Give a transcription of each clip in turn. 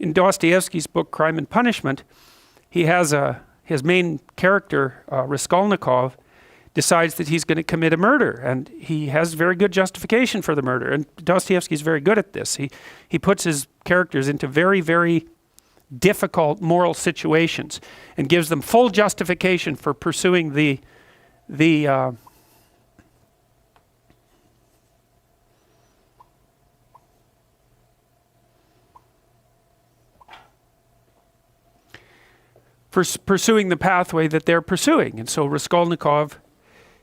in Dostoiévski's book, Crime and Punishment, he has his main character, Raskolnikov, decides that he's going to commit a murder, and he has very good justification for the murder. And Dostoiévski is very good at this. He puts his characters into very, very difficult moral situations and gives them full justification for pursuing pursuing the pathway that they're pursuing. And so Raskolnikov,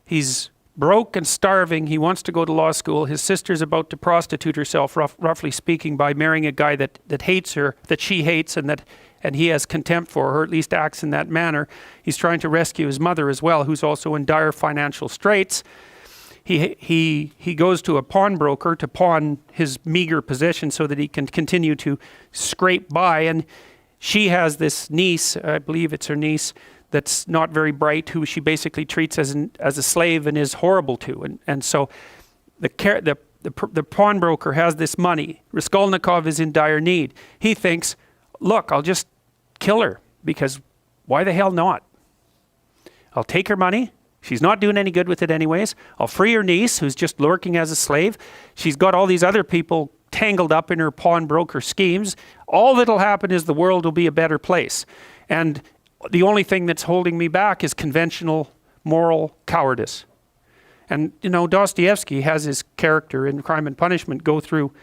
he's broke and starving. He wants to go to law school. His sister's about to prostitute herself, roughly speaking, by marrying a guy that hates her, that she hates, and he has contempt for her, or at least acts in that manner. He's trying to rescue his mother as well, who's also in dire financial straits. He goes to a pawnbroker to pawn his meager possession so that he can continue to scrape by. And she has this niece, I believe it's her niece, that's not very bright, who she basically treats as a slave and is horrible to. And so the pawnbroker has this money. Raskolnikov is in dire need. He thinks, look, I'll just kill her, because why the hell not? I'll take her money. She's not doing any good with it anyways. I'll free her niece, who's just lurking as a slave. She's got all these other people tangled up in her pawnbroker schemes. All that'll happen is the world will be a better place. And the only thing that's holding me back is conventional moral cowardice. And, you know, Dostoiévski has his character in Crime and Punishment go through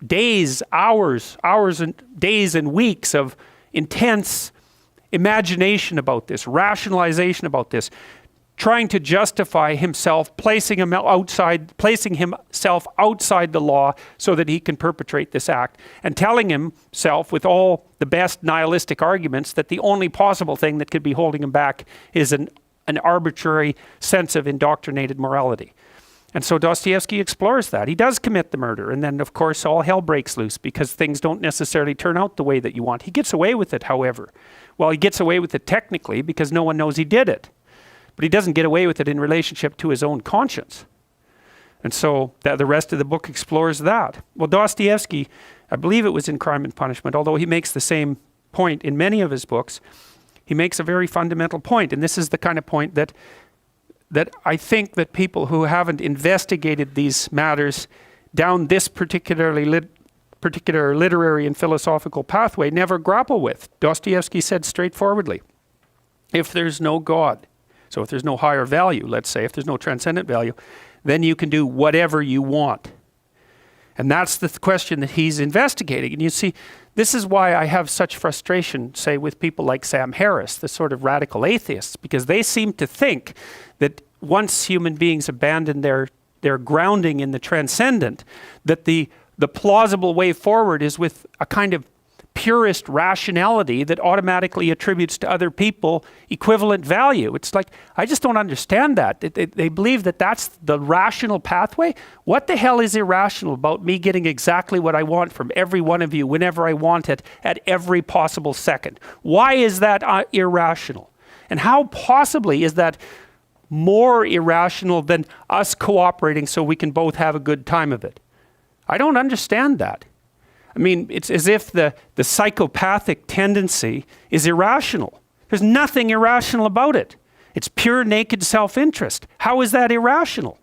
days, hours and days and weeks of intense imagination about this, rationalization about this, trying to justify himself, placing himself outside the law so that he can perpetrate this act, and telling himself with all the best nihilistic arguments that the only possible thing that could be holding him back is an arbitrary sense of indoctrinated morality. And so Dostoiévski explores that. He does commit the murder, and then of course all hell breaks loose because things don't necessarily turn out the way that you want. He gets away with it, however. Well, he gets away with it technically because no one knows he did it. But he doesn't get away with it in relationship to his own conscience. And so the rest of the book explores that. Well, Dostoiévski, I believe it was in Crime and Punishment, although he makes the same point in many of his books, he makes a very fundamental point. And this is the kind of point that I think that people who haven't investigated these matters down this particular literary and philosophical pathway never grapple with. Dostoiévski said straightforwardly, if there's no God, so if there's no higher value, let's say, if there's no transcendent value, then you can do whatever you want. And that's the question that he's investigating. And you see, this is why I have such frustration, say, with people like Sam Harris, the sort of radical atheists, because they seem to think that once human beings abandon their grounding in the transcendent, that the plausible way forward is with a kind of purist rationality that automatically attributes to other people equivalent value. It's like, I just don't understand that. They believe that that's the rational pathway. What the hell is irrational about me getting exactly what I want from every one of you whenever I want it at every possible second? Why is that irrational? And how possibly is that more irrational than us cooperating so we can both have a good time of it? I don't understand that. I mean, it's as if the psychopathic tendency is irrational. There's nothing irrational about it. It's pure naked self-interest. How is that irrational?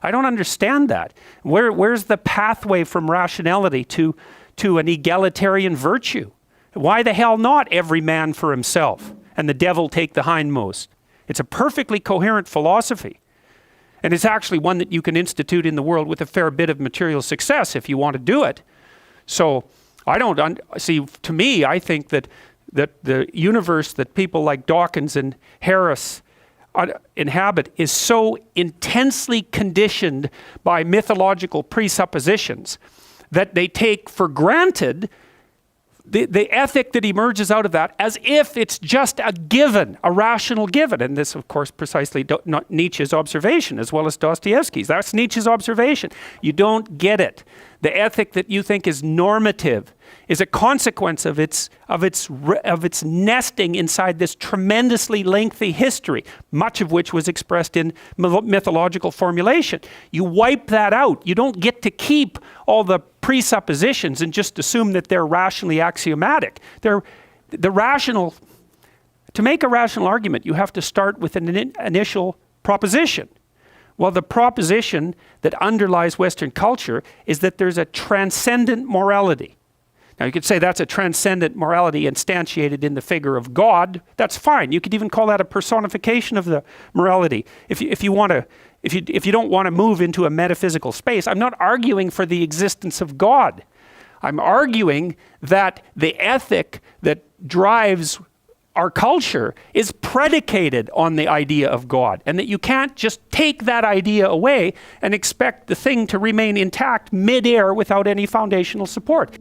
I don't understand that. Where's the pathway from rationality to an egalitarian virtue? Why the hell not every man for himself and the devil take the hindmost? It's a perfectly coherent philosophy. And it's actually one that you can institute in the world with a fair bit of material success if you want to do it. So I don't see. To me, I think that the universe that people like Dawkins and Harris inhabit is so intensely conditioned by mythological presuppositions that they take for granted the ethic that emerges out of that as if it's just a given, a rational given. And this, of course, precisely not Nietzsche's observation as well as Dostoiévski's. That's Nietzsche's observation. You don't get it. The ethic that you think is normative is a consequence of its nesting inside this tremendously lengthy history, much of which was expressed in mythological formulation. You wipe that out. You don't get to keep all the presuppositions and just assume that they're rationally axiomatic. To make a rational argument, you have to start with an initial proposition. Well, the proposition that underlies Western culture is that there's a transcendent morality. Now, you could say that's a transcendent morality instantiated in the figure of God. That's fine. You could even call that a personification of the morality. If you don't want to move into a metaphysical space, I'm not arguing for the existence of God. I'm arguing that the ethic that drives our culture is predicated on the idea of God, and that you can't just take that idea away and expect the thing to remain intact mid-air without any foundational support.